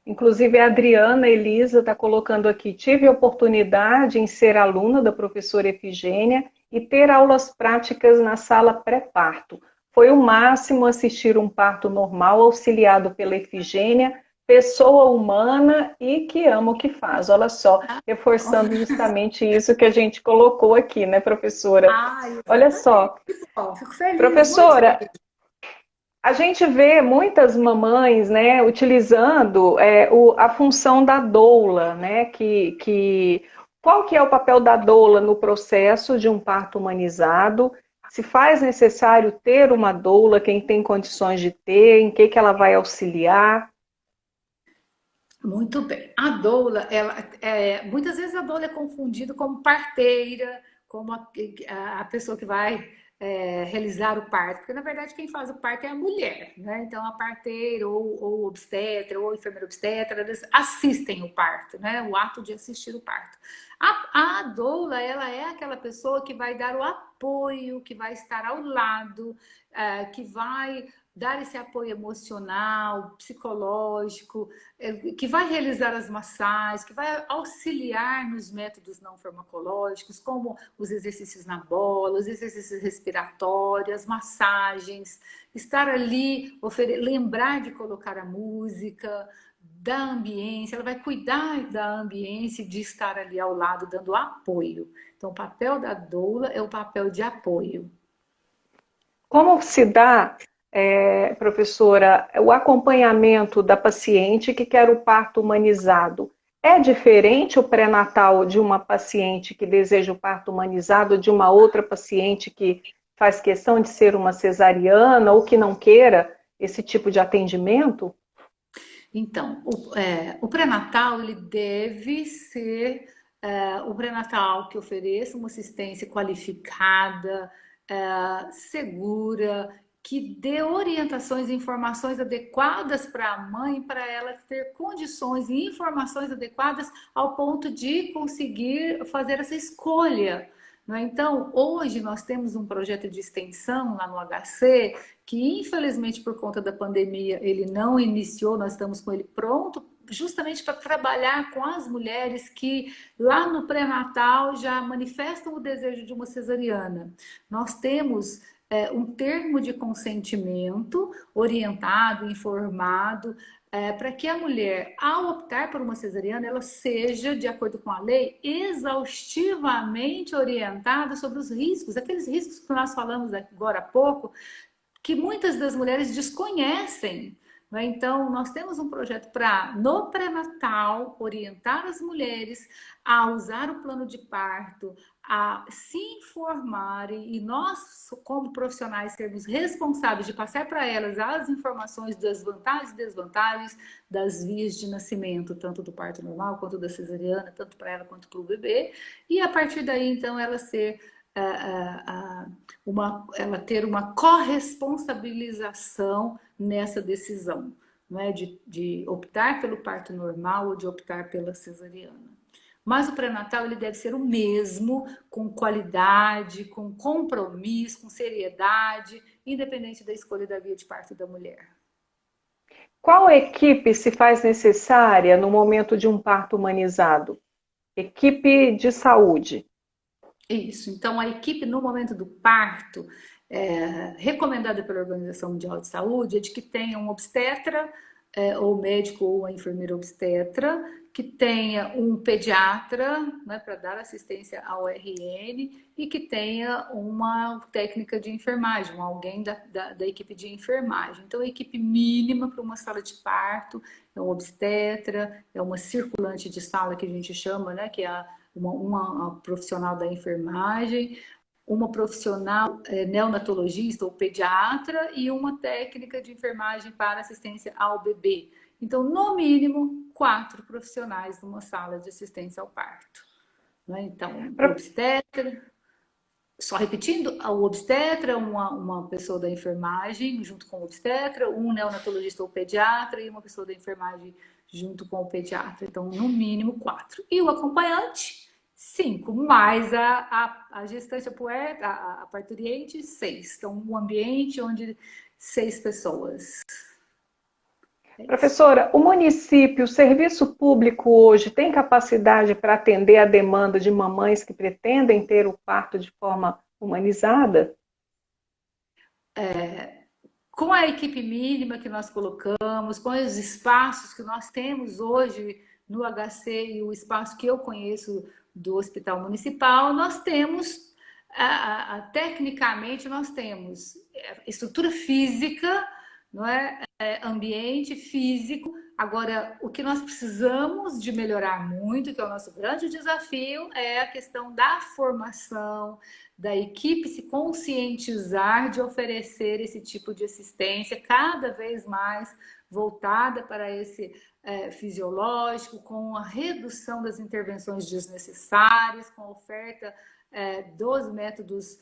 Inclusive a Adriana Elisa está colocando aqui, tive a oportunidade em ser aluna da professora Efigênia e ter aulas práticas na sala pré-parto. Foi o máximo assistir um parto normal auxiliado pela Efigênia, pessoa humana e que ama o que faz. Olha só, reforçando justamente isso que a gente colocou aqui, né, professora? Olha só, fico feliz, professora, a gente vê muitas mamães, né, utilizando a função da doula, né, qual que é o papel da doula no processo de um parto humanizado? Se faz necessário ter uma doula, quem tem condições de ter, em que ela vai auxiliar? Muito bem. A doula, muitas vezes a doula é confundida como parteira, como a pessoa que vai realizar o parto, porque na verdade quem faz o parto é a mulher, né? Então a parteira ou obstetra ou enfermeira obstetra, eles assistem o parto, né? O ato de assistir o parto. A doula, ela é aquela pessoa que vai dar o apoio, que vai estar ao lado, que vai dar esse apoio emocional, psicológico, que vai realizar as massagens, que vai auxiliar nos métodos não farmacológicos, como os exercícios na bola, os exercícios respiratórios, as massagens, estar ali, lembrar de colocar a música, da ambiência, ela vai cuidar da ambiência e de estar ali ao lado, dando apoio. Então, o papel da doula é o papel de apoio. Como se dá, professora, o acompanhamento da paciente que quer o parto humanizado? É diferente o pré-natal de uma paciente que deseja o parto humanizado de uma outra paciente que faz questão de ser uma cesariana ou que não queira esse tipo de atendimento? Então, o pré-natal ele deve ser o pré-natal que ofereça uma assistência qualificada, segura, que dê orientações e informações adequadas para a mãe, para ela ter condições e informações adequadas ao ponto de conseguir fazer essa escolha. Então, hoje nós temos um projeto de extensão lá no HC, que infelizmente por conta da pandemia ele não iniciou, nós estamos com ele pronto, justamente para trabalhar com as mulheres que lá no pré-natal já manifestam o desejo de uma cesariana. Nós temos um termo de consentimento orientado, informado, para que a mulher, ao optar por uma cesariana, ela seja, de acordo com a lei, exaustivamente orientada sobre os riscos, aqueles riscos que nós falamos agora há pouco, que muitas das mulheres desconhecem. Então, nós temos um projeto para, no pré-natal, orientar as mulheres a usar o plano de parto, a se informarem e nós, como profissionais, sermos responsáveis de passar para elas as informações das vantagens e desvantagens das vias de nascimento, tanto do parto normal quanto da cesariana, tanto para ela quanto para o bebê, e a partir daí, então, ela ser ela ter uma corresponsabilização nessa decisão, não é? De optar pelo parto normal ou de optar pela cesariana. Mas o pré-natal ele deve ser o mesmo, com qualidade, com compromisso, com seriedade, independente da escolha da via de parto da mulher. Qual equipe se faz necessária no momento de um parto humanizado? Equipe de saúde. Isso. Então, a equipe no momento do parto, recomendada pela Organização Mundial de Saúde, é de que tenha um obstetra, ou médico ou a enfermeira obstetra, que tenha um pediatra, né, para dar assistência ao RN e que tenha uma técnica de enfermagem, alguém da equipe de enfermagem. Então, a equipe mínima para uma sala de parto é um obstetra, é uma circulante de sala que a gente chama, né, que é uma profissional da enfermagem, uma profissional neonatologista ou pediatra e uma técnica de enfermagem para assistência ao bebê. Então, no mínimo, 4 profissionais numa sala de assistência ao parto. Então, o obstetra, só repetindo, o obstetra, uma pessoa da enfermagem junto com o obstetra, um neonatologista ou pediatra e uma pessoa da enfermagem junto com o pediatra. Então, no mínimo 4. E o acompanhante, 5, mais a gestante, a parturiente, 6. Então, um ambiente onde 6 pessoas. Professora, o município, o serviço público hoje tem capacidade para atender a demanda de mamães que pretendem ter o parto de forma humanizada? Com a equipe mínima que nós colocamos, com os espaços que nós temos hoje no HC e o espaço que eu conheço do Hospital Municipal, nós temos, tecnicamente, nós temos estrutura física, não é? Ambiente físico. Agora, o que nós precisamos de melhorar muito, que é o nosso grande desafio, é a questão da formação, da equipe se conscientizar de oferecer esse tipo de assistência cada vez mais voltada para esse fisiológico, com a redução das intervenções desnecessárias, com a oferta dos métodos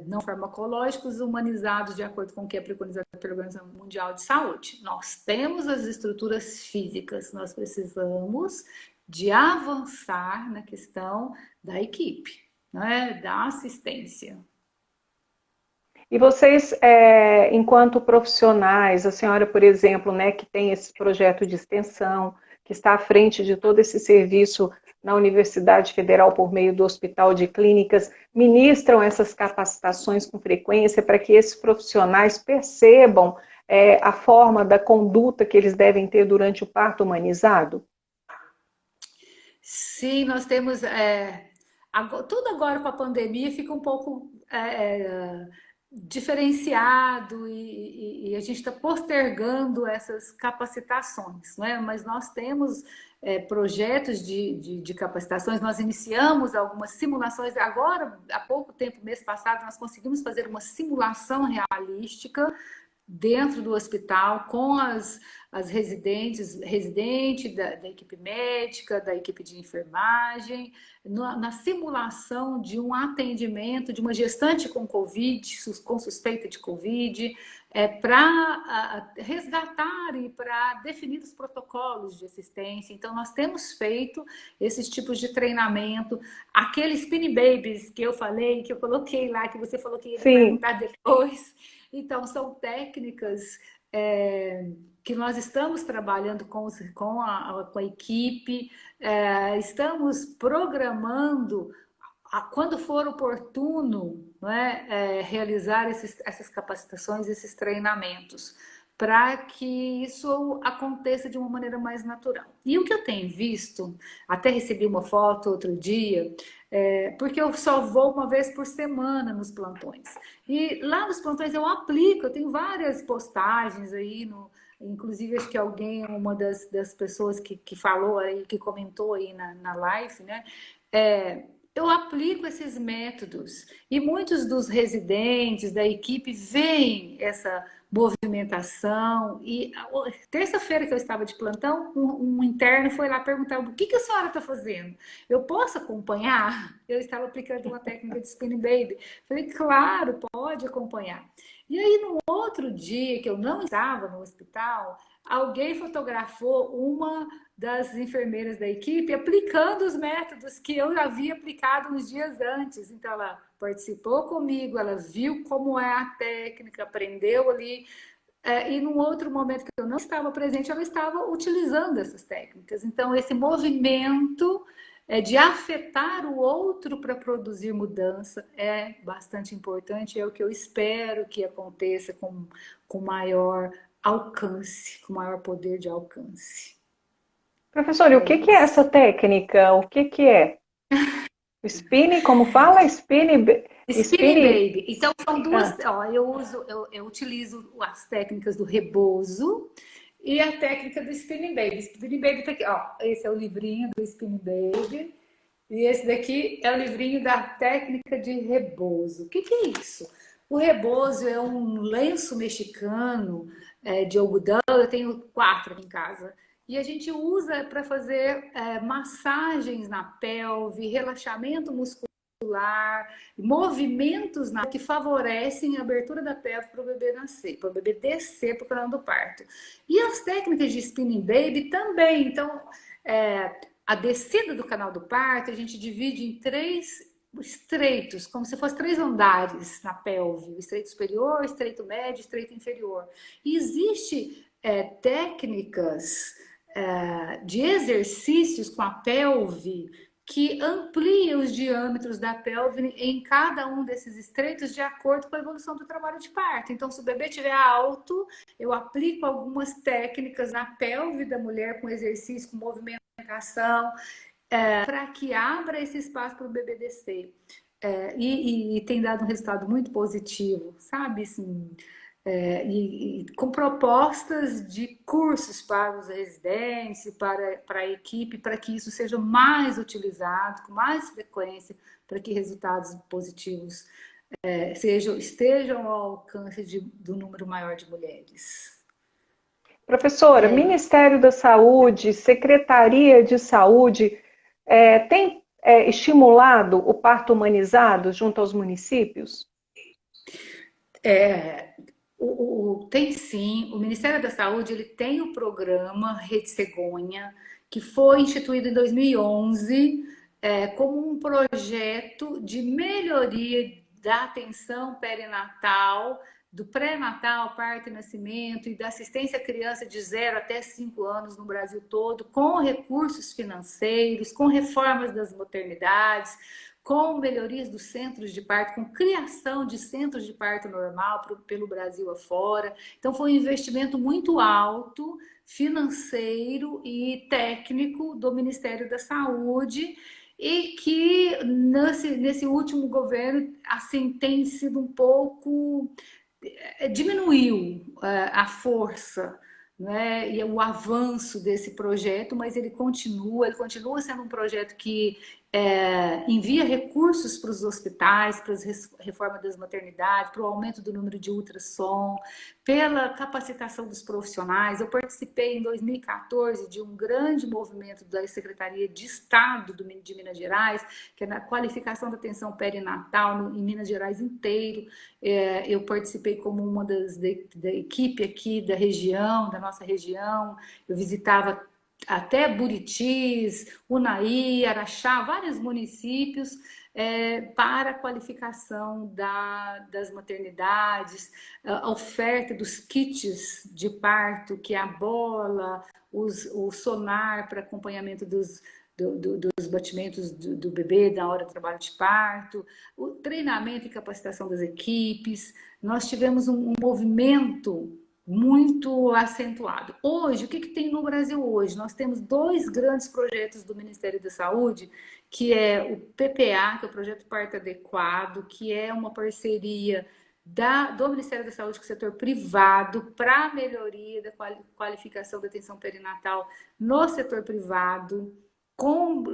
não farmacológicos humanizados de acordo com o que é preconizado pela Organização Mundial de Saúde. Nós temos as estruturas físicas, nós precisamos de avançar na questão da equipe, né, da assistência. E vocês, enquanto profissionais, a senhora, por exemplo, né, que tem esse projeto de extensão, que está à frente de todo esse serviço na Universidade Federal por meio do Hospital de Clínicas, ministram essas capacitações com frequência para que esses profissionais percebam a forma da conduta que eles devem ter durante o parto humanizado? Sim, nós temos... tudo agora com a pandemia fica um pouco diferenciado e a gente está postergando essas capacitações, né? Mas nós temos projetos de capacitações, nós iniciamos algumas simulações, agora, há pouco tempo, mês passado, nós conseguimos fazer uma simulação realística dentro do hospital com as residentes da equipe médica, da equipe de enfermagem, na simulação de um atendimento de uma gestante com Covid, com suspeita de Covid, para resgatar e para definir os protocolos de assistência. Então, nós temos feito esses tipos de treinamento, aqueles spinning babies que eu falei, que eu coloquei lá, que você falou que ia perguntar depois. Então, são técnicas que nós estamos trabalhando com a equipe, estamos programando, quando for oportuno, realizar essas capacitações, esses treinamentos, para que isso aconteça de uma maneira mais natural. E o que eu tenho visto, até recebi uma foto outro dia, porque eu só vou uma vez por semana nos plantões. E lá nos plantões eu aplico, eu tenho várias postagens aí, inclusive acho que alguém, uma das pessoas que falou aí, que comentou aí na live, né? Eu aplico esses métodos e muitos dos residentes da equipe veem essa movimentação. E terça-feira que eu estava de plantão, um interno foi lá perguntar o que a senhora está fazendo? Eu posso acompanhar? Eu estava aplicando uma técnica de spinning baby. Falei, claro, pode acompanhar. E aí, no outro dia que eu não estava no hospital, alguém fotografou uma das enfermeiras da equipe aplicando os métodos que eu havia aplicado uns dias antes. Então, ela participou comigo, ela viu como é a técnica, aprendeu ali. E num outro momento que eu não estava presente, ela estava utilizando essas técnicas. Então, esse movimento de afetar o outro para produzir mudança é bastante importante, é o que eu espero que aconteça com maior alcance, com maior poder de alcance. Professor, e o É que que é essa isso. técnica? O que que é? O spinning, como fala? Spinning Spinning, Baby. Então são duas, ah, ó, eu utilizo as técnicas do rebozo e a técnica do Spinning Baby. Spinning Baby tá aqui, ó. Esse é o livrinho do Spinning Baby e esse daqui é o livrinho da técnica de rebozo. O que é isso? O rebozo é um lenço mexicano de algodão. Eu tenho 4 aqui em casa. E a gente usa para fazer massagens na pelve, relaxamento muscular, movimentos que favorecem a abertura da pelve para o bebê nascer, para o bebê descer para o canal do parto. E as técnicas de spinning baby também. Então, a descida do canal do parto a gente divide em 3 estreitos, como se fossem 3 andares na pelve: o estreito superior, o estreito médio, o estreito inferior. E existe técnicas de exercícios com a pelve que amplia os diâmetros da pelve em cada um desses estreitos de acordo com a evolução do trabalho de parto. Então, se o bebê estiver alto, eu aplico algumas técnicas na pelve da mulher com exercício, com movimentação, para que abra esse espaço para o bebê descer. E tem dado um resultado muito positivo, sabe? Assim, e com propostas de cursos para os residentes, para a equipe, para que isso seja mais utilizado, com mais frequência, para que resultados positivos estejam ao alcance do número maior de mulheres. professora, É, Ministério da Saúde, Secretaria de Saúde, tem estimulado o parto humanizado junto aos municípios? É, tem sim, o Ministério da Saúde ele tem o programa Rede Cegonha, que foi instituído em 2011 como um projeto de melhoria da atenção perinatal, do pré-natal, parto e nascimento e da assistência à criança de 0 até 5 anos no Brasil todo, com recursos financeiros, com reformas das maternidades, com melhorias dos centros de parto, com criação de centros de parto normal pelo Brasil afora. Então, foi um investimento muito alto, financeiro e técnico do Ministério da Saúde, e que nesse último governo assim tem sido um pouco diminuiu a força, né, e o avanço desse projeto, mas ele continua sendo um projeto que envia recursos para os hospitais, para a reforma das maternidades, para o aumento do número de ultrassom, pela capacitação dos profissionais. Eu participei em 2014 de um grande movimento da Secretaria de Estado de Minas Gerais, que é na qualificação da atenção perinatal em Minas Gerais inteiro. Eu participei como uma da equipe aqui da região, da nossa região. Eu visitava até Buritis, Unai, Araxá, vários municípios para a qualificação das maternidades, a oferta dos kits de parto, que é a bola, o sonar para acompanhamento dos batimentos do bebê na hora do trabalho de parto, o treinamento e capacitação das equipes. Nós tivemos um movimento muito acentuado. Hoje, o que tem no Brasil hoje? Nós temos 2 grandes projetos do Ministério da Saúde, que é o PPA, que é o Projeto Parto Adequado, que é uma parceria do Ministério da Saúde com o setor privado para a melhoria da qualificação da atenção perinatal no setor privado. com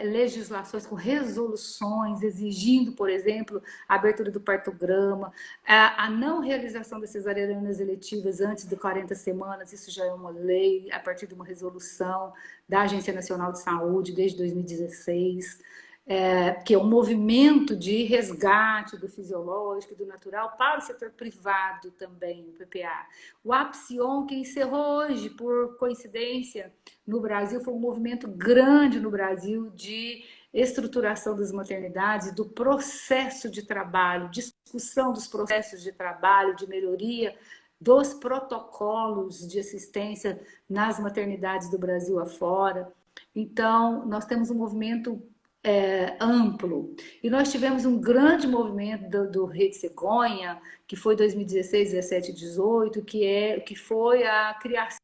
legislações, com resoluções, exigindo, por exemplo, a abertura do partograma, a não realização das cesarianas eletivas antes de 40 semanas, isso já é uma lei, a partir de uma resolução da Agência Nacional de Saúde, desde 2016, que é um movimento de resgate do fisiológico e do natural para o setor privado também, o PPA. O APSION, que encerrou hoje, por coincidência, no Brasil, foi um movimento grande no Brasil de estruturação das maternidades, do processo de trabalho, discussão dos processos de trabalho, de melhoria dos protocolos de assistência nas maternidades do Brasil afora. Então, nós temos um movimento amplo. E nós tivemos um grande movimento do Rede Cegonha, que foi 2016, 17 e 18, que foi a criação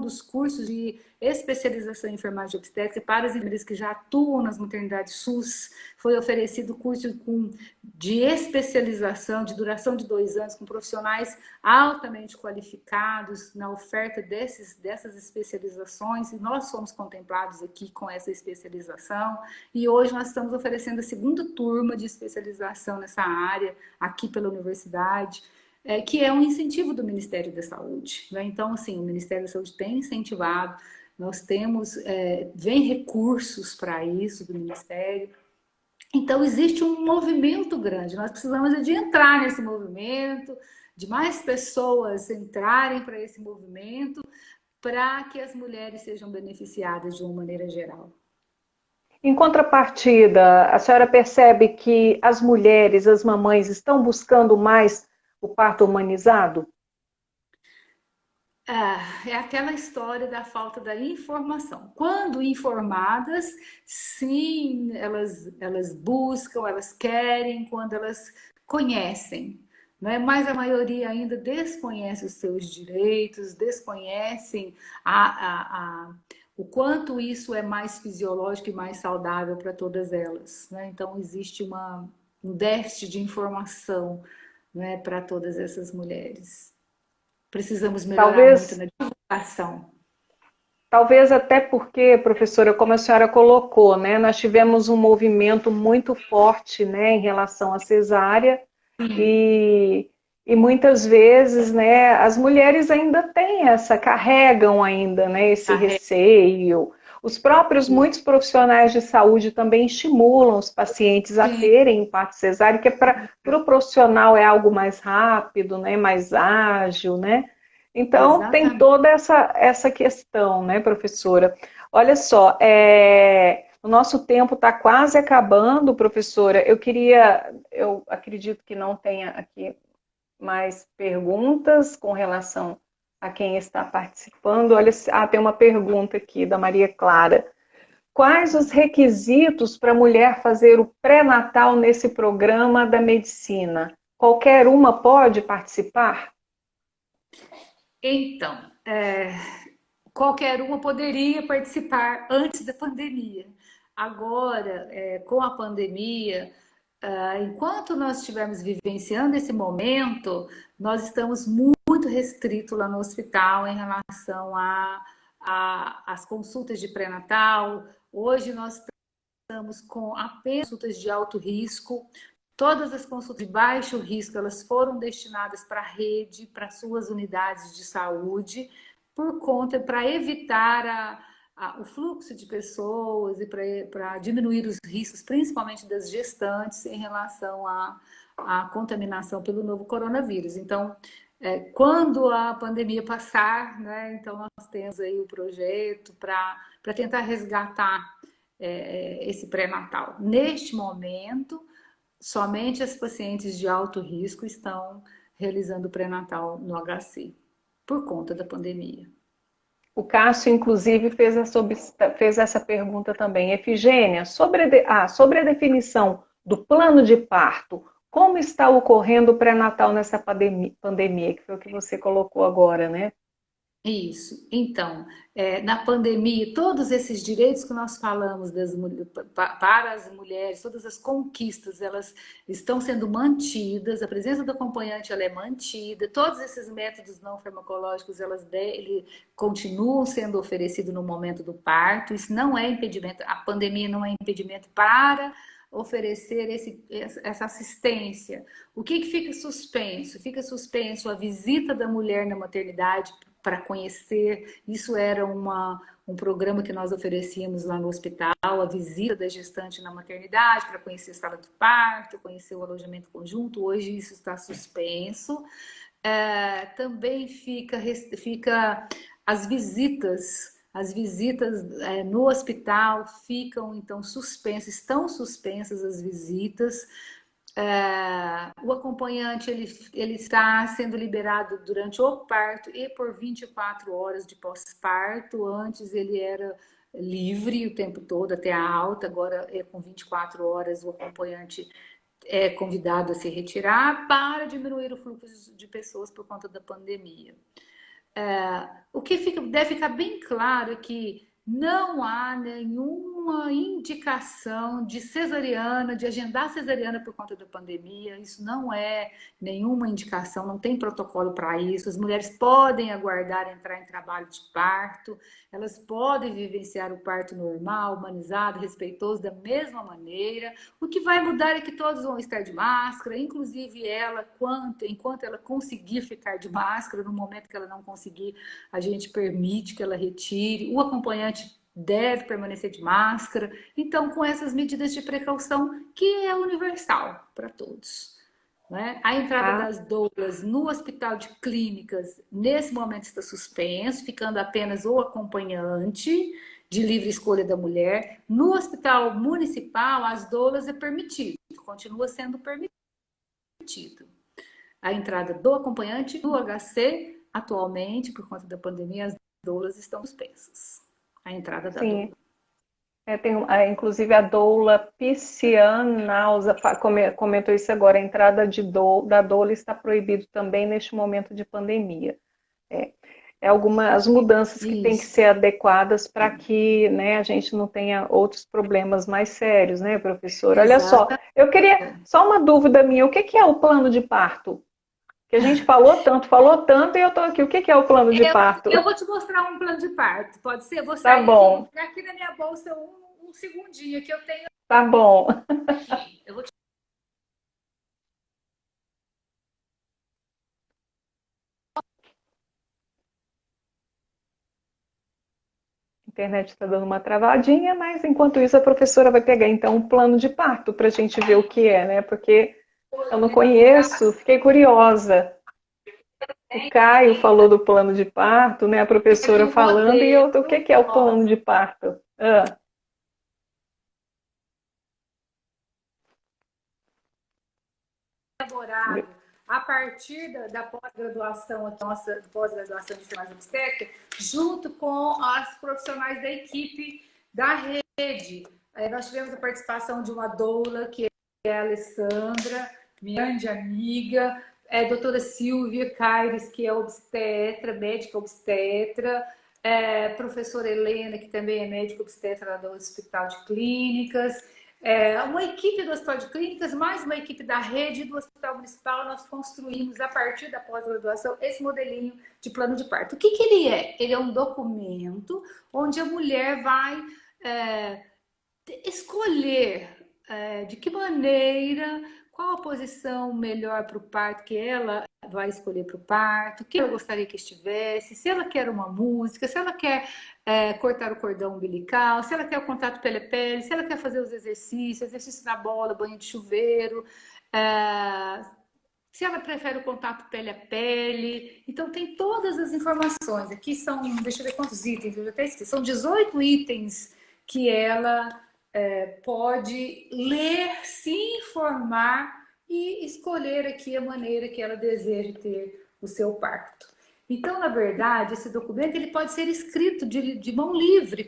dos cursos de especialização em enfermagem obstétrica para as enfermeiras que já atuam nas maternidades SUS. Foi oferecido curso de especialização, de duração de 2 anos, com profissionais altamente qualificados na oferta dessas especializações, e nós fomos contemplados aqui com essa especialização, e hoje nós estamos oferecendo a segunda turma de especialização nessa área, aqui pela universidade, que é um incentivo do Ministério da Saúde, né? Então, assim, o Ministério da Saúde tem incentivado, nós temos, vem recursos para isso do Ministério. Então, existe um movimento grande, nós precisamos de entrar nesse movimento, de mais pessoas entrarem para esse movimento, para que as mulheres sejam beneficiadas de uma maneira geral. Em contrapartida, a senhora percebe que as mulheres, as mamães, estão buscando mais o parto humanizado? É aquela história da falta da informação. Quando informadas, sim, elas buscam, elas querem, quando elas conhecem. Não é? Mas a maioria ainda desconhece os seus direitos, desconhecem o quanto isso é mais fisiológico e mais saudável para todas elas. Né? Então, existe um déficit de informação, né, para todas essas mulheres. Precisamos melhorar muito na divulgação. Talvez até porque, professora, como a senhora colocou, né, nós tivemos um movimento muito forte, né, em relação à cesárea e muitas vezes, né, as mulheres ainda têm carregam ainda, né, esse receio. Os próprios, muitos profissionais de saúde também estimulam os pacientes a terem parto cesáreo, que para o profissional é algo mais rápido, né, mais ágil, né? Então, Exatamente. tem toda essa questão, né, professora? Olha só, o nosso tempo está quase acabando, professora. Eu acredito que não tenha aqui mais perguntas com relação a quem está participando. Olha, tem uma pergunta aqui da Maria Clara. Quais os requisitos para a mulher fazer o pré-natal nesse programa da medicina? Qualquer uma pode participar? Então, qualquer uma poderia participar antes da pandemia. Agora, com a pandemia, enquanto nós estivermos vivenciando esse momento, nós estamos muito restritos lá no hospital em relação às consultas de pré-natal. Hoje nós estamos com apenas consultas de alto risco. Todas as consultas de baixo risco, elas foram destinadas para a rede, para suas unidades de saúde, para evitar o fluxo de pessoas e para diminuir os riscos, principalmente das gestantes, em relação à contaminação pelo novo coronavírus. Então, quando a pandemia passar, né, então nós temos aí o projeto para tentar resgatar esse pré-natal. Neste momento, somente as pacientes de alto risco estão realizando o pré-natal no HC, por conta da pandemia. O Cássio, inclusive, fez essa pergunta também. Efigênia, sobre a definição do plano de parto, como está ocorrendo o pré-natal nessa pandemia, que foi o que você colocou agora, né? Isso. Então, na pandemia, todos esses direitos que nós falamos para as mulheres, todas as conquistas, elas estão sendo mantidas, a presença do acompanhante ela é mantida, todos esses métodos não farmacológicos ele continuam sendo oferecidos no momento do parto, isso não é impedimento, a pandemia não é impedimento para oferecer essa assistência. O que fica suspenso? Fica suspenso a visita da mulher na maternidade para conhecer. Isso era um programa que nós oferecíamos lá no hospital, a visita da gestante na maternidade, para conhecer a sala do parto, conhecer o alojamento conjunto. Hoje isso está suspenso. Também fica as visitas. As visitas no hospital ficam, então, suspensas, estão suspensas as visitas. O acompanhante ele está sendo liberado durante o parto e por 24 horas de pós-parto. Antes ele era livre o tempo todo, até a alta, agora com 24 horas o acompanhante é convidado a se retirar para diminuir o fluxo de pessoas por conta da pandemia. O que deve ficar bem claro é que não há nenhuma indicação de cesariana, de agendar cesariana por conta da pandemia. Isso não é nenhuma indicação, não tem protocolo para isso. As mulheres podem aguardar entrar em trabalho de parto, elas podem vivenciar o parto normal, humanizado, respeitoso, da mesma maneira. O que vai mudar é que todos vão estar de máscara, inclusive ela, enquanto ela conseguir ficar de máscara, no momento que ela não conseguir, a gente permite que ela retire. O acompanhante deve permanecer de máscara. Então, com essas medidas de precaução, que é universal para todos. Né? A entrada das doulas no hospital de clínicas, nesse momento, está suspenso, ficando apenas o acompanhante de livre escolha da mulher. No hospital municipal, as doulas é permitido, continua sendo permitido. A entrada do acompanhante do HC, atualmente, por conta da pandemia, as doulas estão suspensas. A entrada da doula. Inclusive a doula Piscianausa comentou isso agora, a entrada da doula está proibida também neste momento de pandemia. Algumas mudanças que têm que ser adequadas para que, né, a gente não tenha outros problemas mais sérios, né, professora? Olha só, eu queria, só uma dúvida minha, o que é o plano de parto? Que a gente falou tanto e eu tô aqui. O que é o plano de parto? Eu vou te mostrar um plano de parto, pode ser? Vou sair bom. aqui na minha bolsa um segundinho que eu tenho. Tá bom. Aqui. Eu vou te... A internet está dando uma travadinha, mas enquanto isso a professora vai pegar então um plano de parto para a gente ver o que é, né? Porque eu não conheço, fiquei curiosa. O Caio falou do plano de parto, né? A professora falando, e o que é o plano de parto? Elaborado a partir da pós-graduação, a nossa pós-graduação de enfermagem obstétrica, junto com os profissionais da equipe da rede. Nós tivemos a participação de uma doula, que é a Alessandra, minha grande amiga, a doutora Silvia Caires, que é obstetra, médica obstetra, professora Helena, que também é médica obstetra do Hospital de Clínicas, uma equipe do Hospital de Clínicas, mais uma equipe da rede do Hospital Municipal. Nós construímos, a partir da pós-graduação, esse modelinho de plano de parto. O que ele é? Ele é um documento onde a mulher vai escolher de que maneira, qual a posição melhor para o parto que ela vai escolher para o parto, o que ela gostaria que estivesse, se ela quer uma música, se ela quer cortar o cordão umbilical, se ela quer o contato pele a pele, se ela quer fazer os exercício na bola, banho de chuveiro, se ela prefere o contato pele a pele. Então tem todas as informações. Aqui são, deixa eu ver quantos itens, eu já até esqueci, são 18 itens que ela pode ler, se informar e escolher aqui a maneira que ela deseja ter o seu parto. Então, na verdade, esse documento ele pode ser escrito de mão livre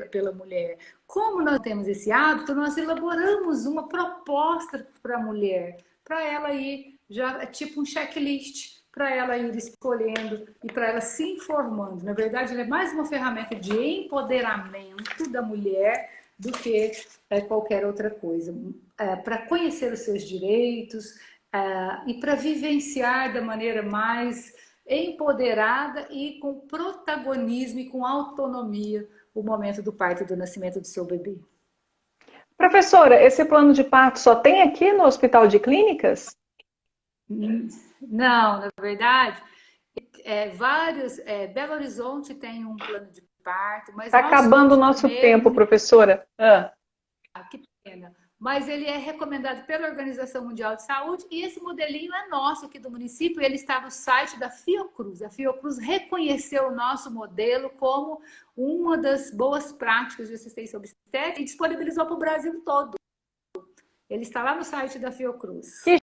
pela mulher. Como nós temos esse hábito, nós elaboramos uma proposta para a mulher, para ela ir, já tipo um checklist, para ela ir escolhendo e para ela se informando. Na verdade, ele é mais uma ferramenta de empoderamento da mulher do que qualquer outra coisa. Para conhecer os seus direitos e para vivenciar da maneira mais empoderada e com protagonismo e com autonomia o momento do parto e do nascimento do seu bebê. Professora, esse plano de parto só tem aqui no Hospital de Clínicas? Não, na verdade, Belo Horizonte tem um plano de parto, mas está acabando o nosso tempo, professora. Que pena. Mas ele é recomendado pela Organização Mundial de Saúde e esse modelinho é nosso aqui do município. Ele está no site da Fiocruz. A Fiocruz reconheceu o nosso modelo como uma das boas práticas de assistência obstétrica e disponibilizou para o Brasil todo. Ele está lá no site da Fiocruz. Que